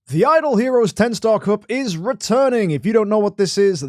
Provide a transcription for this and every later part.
The Idle Heroes 10-Star Cup is returning. If you don't know what this is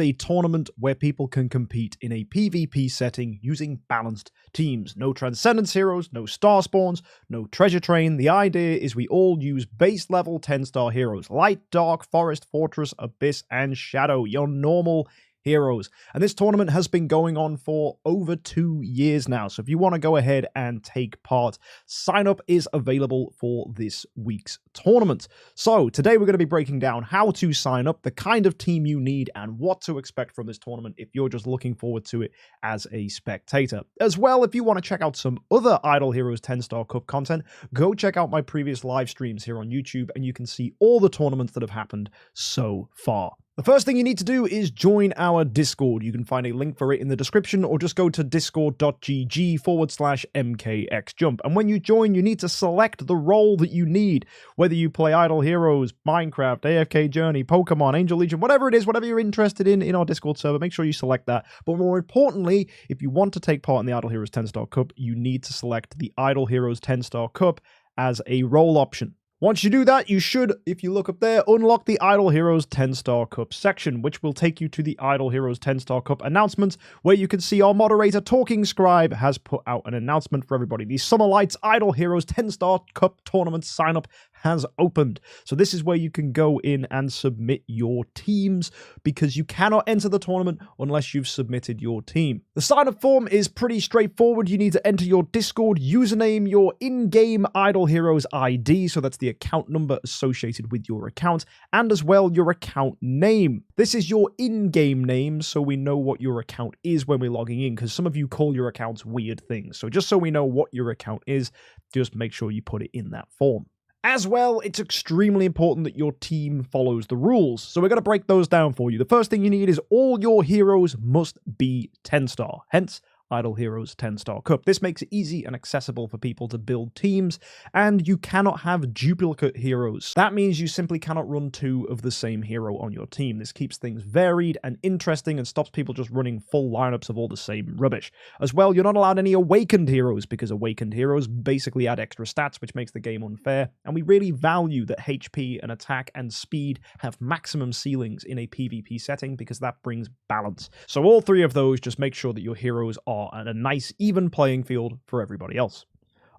a tournament where people can compete in a PvP setting using balanced teams. No Transcendence heroes, no Star Spawns, no Treasure Train. The idea is we all use base level 10-star heroes. Light, Dark, Forest, Fortress, Abyss, and Shadow. Your normal heroes. And this tournament has been going on for over 2 years now. So if you want to go ahead and take part, sign up is available for this week's tournament. So today we're going to be breaking down how to sign up, the kind of team you need, and what to expect from this tournament if you're just looking forward to it as a spectator. As well, if you want to check out some other Idle Heroes 10-Star Cup content, go check out my previous live streams here on YouTube and you can see all the tournaments that have happened so far. The first thing you need to do is join our Discord. You can find a link for it in the description or just go to discord.gg/MKxJUMP. And when you join, you need to select the role that you need. Whether you play Idle Heroes, Minecraft, AFK Journey, Pokemon, Angel Legion, whatever it is, whatever you're interested in our Discord server, make sure you select that. But more importantly, if you want to take part in the Idle Heroes 10-Star Cup, you need to select the Idle Heroes 10-Star Cup as a role option. Once you do that, you should, if you look up there, unlock the Idle Heroes 10-Star Cup section, which will take you to the Idle Heroes 10-Star Cup announcements, where you can see our moderator, Talking Scribe, has put out an announcement for everybody. The Summer Lights Idle Heroes 10-Star Cup tournament sign-up has opened. So this is where you can go in and submit your teams, because you cannot enter the tournament unless you've submitted your team. The sign-up form is pretty straightforward. You need to enter your Discord username, your in-game Idle Heroes ID, so that's the account number associated with your account, and as well your account name. This is your in-game name, so we know what your account is when we're logging in, because some of you call your accounts weird things. So just so we know what your account is, just make sure you put it in that form. As well, it's extremely important that your team follows the rules, so we're going to break those down for you. The first thing you need is all your heroes must be 10-star, hence Idle Heroes 10-Star Cup. This makes it easy and accessible for people to build teams, and you cannot have duplicate heroes. That means you simply cannot run 2 of the same hero on your team. This keeps things varied and interesting and stops people just running full lineups of all the same rubbish. As well, you're not allowed any awakened heroes, because awakened heroes basically add extra stats, which makes the game unfair, and we really value that HP and attack and speed have maximum ceilings in a PvP setting, because that brings balance. So all 3 of those, just make sure that your heroes are at a nice, even playing field for everybody else.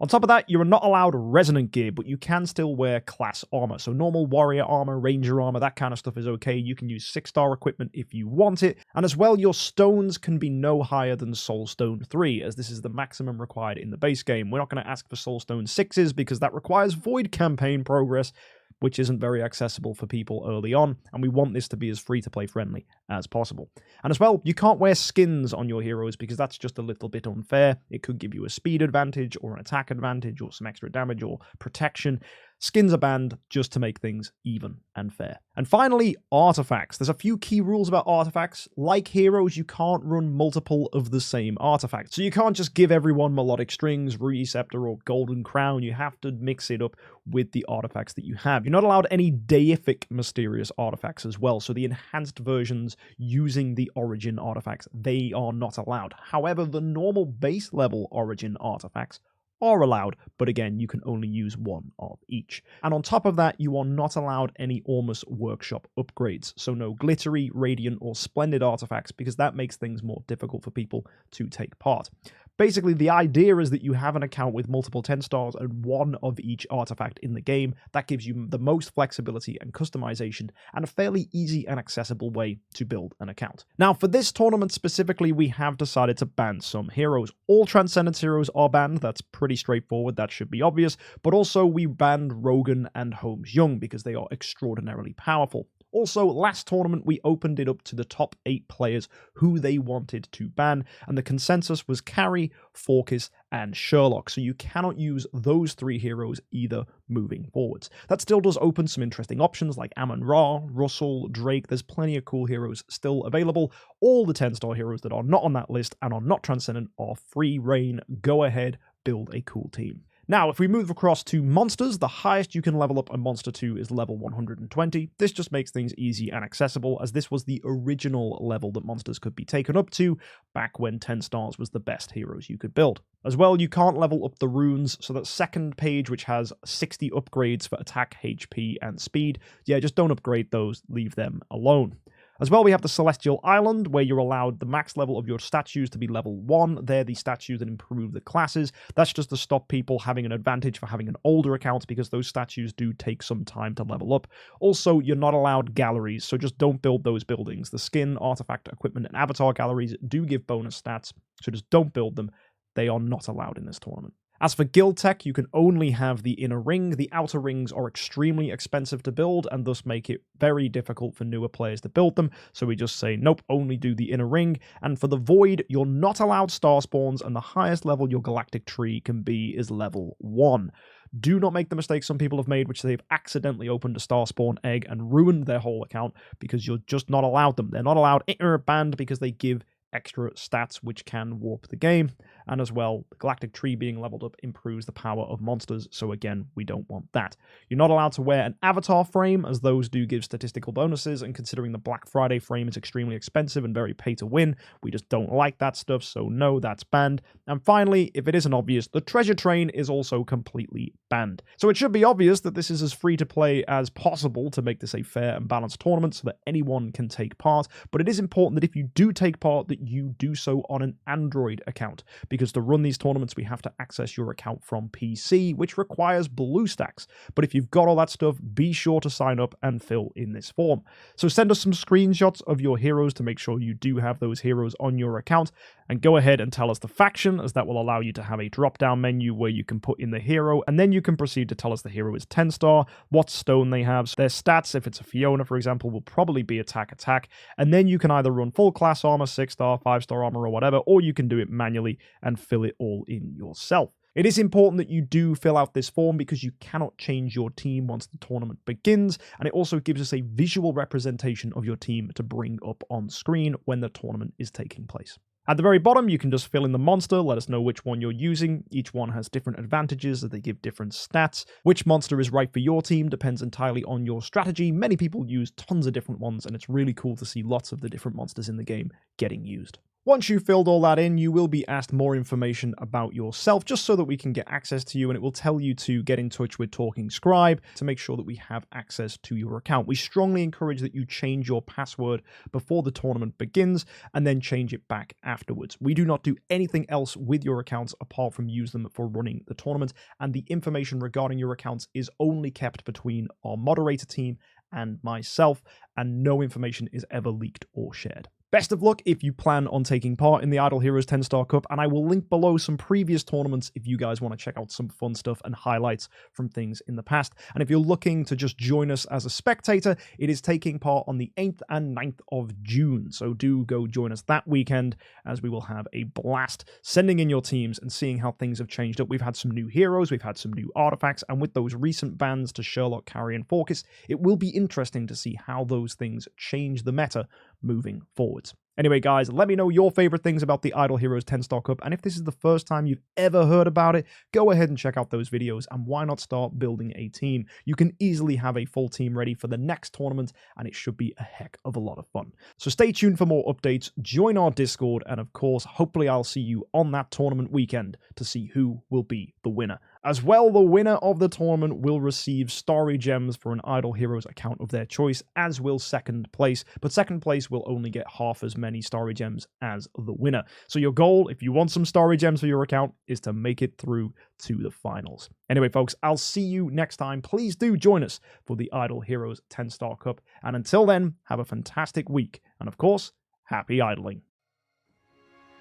On top of that, you're not allowed resonant gear, but you can still wear class armor. So normal warrior armor, ranger armor, that kind of stuff is okay. You can use 6-star equipment if you want it. And as well, your stones can be no higher than Soulstone 3, as this is the maximum required in the base game. We're not going to ask for Soulstone 6s, because that requires Void campaign progress, which isn't very accessible for people early on, and we want this to be as free-to-play friendly as possible. And as well, you can't wear skins on your heroes, because that's just a little bit unfair. It could give you a speed advantage, or an attack advantage, or some extra damage, or protection. Skins are banned just to make things even and fair. And finally, artifacts. There's a few key rules about artifacts. Like heroes, you can't run multiple of the same artifacts. So you can't just give everyone Melodic Strings, Ruby Scepter, or Golden Crown. You have to mix it up with the artifacts that you have. You're not allowed any deific mysterious artifacts as well. So the enhanced versions using the origin artifacts, they are not allowed. However, the normal base level origin artifacts are allowed, but again, you can only use 1 of each. And on top of that, you are not allowed any Ormus Workshop upgrades, so no glittery, radiant, or splendid artifacts, because that makes things more difficult for people to take part. Basically, the idea is that you have an account with multiple 10 stars and 1 of each artifact in the game. That gives you the most flexibility and customization, and a fairly easy and accessible way to build an account. Now, for this tournament specifically, we have decided to ban some heroes. All Transcendence heroes are banned. That's pretty straightforward. That should be obvious. But also, we banned Rogan and Holmes Young, because they are extraordinarily powerful. Also, last tournament, we opened it up to the top 8 players who they wanted to ban, and the consensus was Carrie, Forkis, and Sherlock, so you cannot use those 3 heroes either moving forwards. That still does open some interesting options like Amun-Ra, Russell, Drake. There's plenty of cool heroes still available. All the 10-star heroes that are not on that list and are not Transcendent are free reign. Go ahead, build a cool team. Now, if we move across to monsters, the highest you can level up a monster to is level 120. This just makes things easy and accessible, as this was the original level that monsters could be taken up to back when 10 stars was the best heroes you could build. As well, you can't level up the runes, so that second page, which has 60 upgrades for attack, HP, and speed, yeah, just don't upgrade those, leave them alone. As well, we have the Celestial Island, where you're allowed the max level of your statues to be level 1. They're the statues that improve the classes. That's just to stop people having an advantage for having an older account, because those statues do take some time to level up. Also, you're not allowed galleries, so just don't build those buildings. The skin, artifact, equipment, and avatar galleries do give bonus stats, so just don't build them. They are not allowed in this tournament. As for guild tech, you can only have the inner ring. The outer rings are extremely expensive to build and thus make it very difficult for newer players to build them. So we just say, nope, only do the inner ring. And for the void, you're not allowed star spawns, and the highest level your galactic tree can be is level 1. Do not make the mistake some people have made, which they've accidentally opened a star spawn egg and ruined their whole account, because you're just not allowed them. They're not allowed, banned, because they give extra stats which can warp the game. And as well, the galactic tree being leveled up improves the power of monsters, so again, we don't want that. You're not allowed to wear an avatar frame, as those do give statistical bonuses, and considering the Black Friday frame is extremely expensive and very pay to win, we just don't like that stuff, so no, that's banned. And finally, if it isn't obvious, the treasure train is also completely banned. So it should be obvious that this is as free to play as possible to make this a fair and balanced tournament so that anyone can take part, but it is important that if you do take part, that you do so on an Android account, because to run these tournaments, we have to access your account from PC, which requires BlueStacks. But if you've got all that stuff, be sure to sign up and fill in this form. So send us some screenshots of your heroes to make sure you do have those heroes on your account, and go ahead and tell us the faction, as that will allow you to have a drop-down menu where you can put in the hero, and then you can proceed to tell us the hero is 10 star, what stone they have, their stats. If it's a Fiona, for example, will probably be attack, and then you can either run full class armor, 6-star, 5-star armor, or whatever, or you can do it manually and fill it all in yourself. It is important that you do fill out this form, because you cannot change your team once the tournament begins, and it also gives us a visual representation of your team to bring up on screen when the tournament is taking place. At the very bottom, you can just fill in the monster, let us know which one you're using. Each one has different advantages, that they give different stats. Which monster is right for your team depends entirely on your strategy. Many people use tons of different ones, and it's really cool to see lots of the different monsters in the game getting used. Once you've filled all that in, you will be asked more information about yourself, just so that we can get access to you, and it will tell you to get in touch with Talking Scribe to make sure that we have access to your account. We strongly encourage that you change your password before the tournament begins, and then change it back afterwards. We do not do anything else with your accounts apart from use them for running the tournament, and the information regarding your accounts is only kept between our moderator team and myself, and no information is ever leaked or shared. Best of luck if you plan on taking part in the Idle Heroes 10-Star Cup, and I will link below some previous tournaments if you guys want to check out some fun stuff and highlights from things in the past. And if you're looking to just join us as a spectator, it is taking part on the 8th and 9th of June, so do go join us that weekend, as we will have a blast sending in your teams and seeing how things have changed up. We've had some new heroes, we've had some new artifacts, and with those recent bans to Sherlock, Carrie, and Forcus, it will be interesting to see how those things change the meta moving forwards. Anyway, guys, let me know your favorite things about the Idle Heroes 10-Star Cup, and if this is the first time you've ever heard about it, go ahead and check out those videos, and why not start building a team? You can easily have a full team ready for the next tournament, and it should be a heck of a lot of fun. So stay tuned for more updates, join our Discord, and of course, hopefully I'll see you on that tournament weekend to see who will be the winner. As well, the winner of the tournament will receive Starry Gems for an Idle Heroes account of their choice, as will second place, but second place will only get half as many Starry Gems as the winner. So your goal, if you want some Starry Gems for your account, is to make it through to the finals. Anyway, folks, I'll see you next time. Please do join us for the Idle Heroes 10-Star Cup, and until then, have a fantastic week, and of course, happy idling.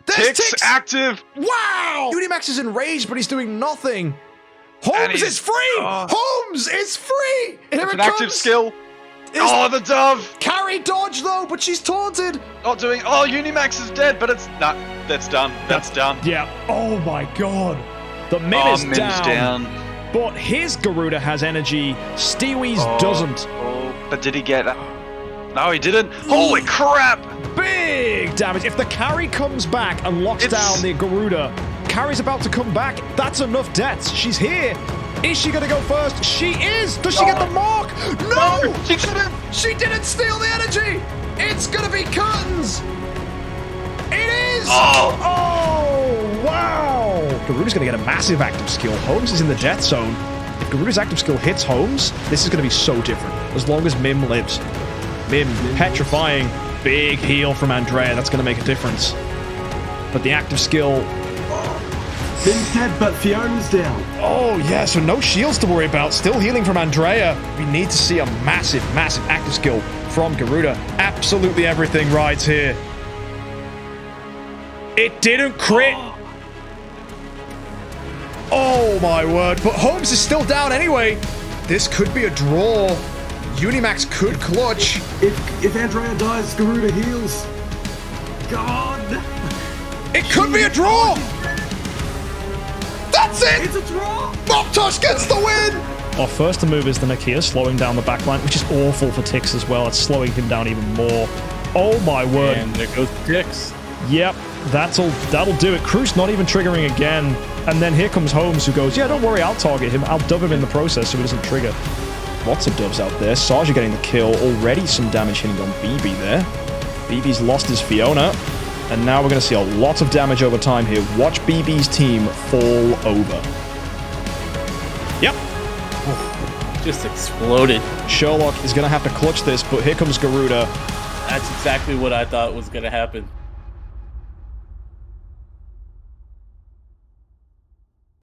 Ticks active! Wow! Unimax is enraged, but he's doing nothing. Holmes is free! Holmes is free! Here It's it an active comes. skill. Oh, the dove! Carry dodge though, but she's taunted. Not doing. Oh, Unimax is dead, but it's not. That's done. That's done. Yeah. Oh my god. The Mim is Mim's down. But his Garuda has energy. Stewie's doesn't. Oh, but did he get? No, he didn't. Holy crap! Big damage. If the carry comes back and locks down the Garuda, Carrie's about to come back. That's enough deaths. She's here. Is she going to go first? She is. Does she get the mark? No! She shouldn't. She didn't steal the energy. It's going to be curtains. It is. Oh, wow. Garuda's going to get a massive active skill. Holmes is in the death zone. If Garuda's active skill hits Holmes, this is going to be so different. As long as Mim lives. Mim petrifying. Big heal from Andrea. That's going to make a difference. But the active skill... Mim's dead, but Fiona's down. Oh, yeah, so no shields to worry about. Still healing from Andrea. We need to see a massive, massive active skill from Garuda. Absolutely everything rides here. It didn't crit. Oh, my word. But Holmes is still down anyway. This could be a draw. Unimax could clutch. If Andrea dies, Garuda heals. God. It could be a draw. That's it! It's a draw! Moptosh gets the win! Our first to move is the Nakia, slowing down the backline, which is awful for Tix as well. It's slowing him down even more. Oh my word. And there goes Tix. Yep, that'll do it. Cruz not even triggering again. And then here comes Holmes, who goes, yeah, don't worry, I'll target him. I'll dub him in the process so he doesn't trigger. Lots of dubs out there. Saja getting the kill. Already some damage hitting on BB there. BB's lost his Fiona. And now we're going to see a lot of damage over time here. Watch BB's team fall over. Yep. Just exploded. Sherlock is going to have to clutch this, but here comes Garuda. That's exactly what I thought was going to happen.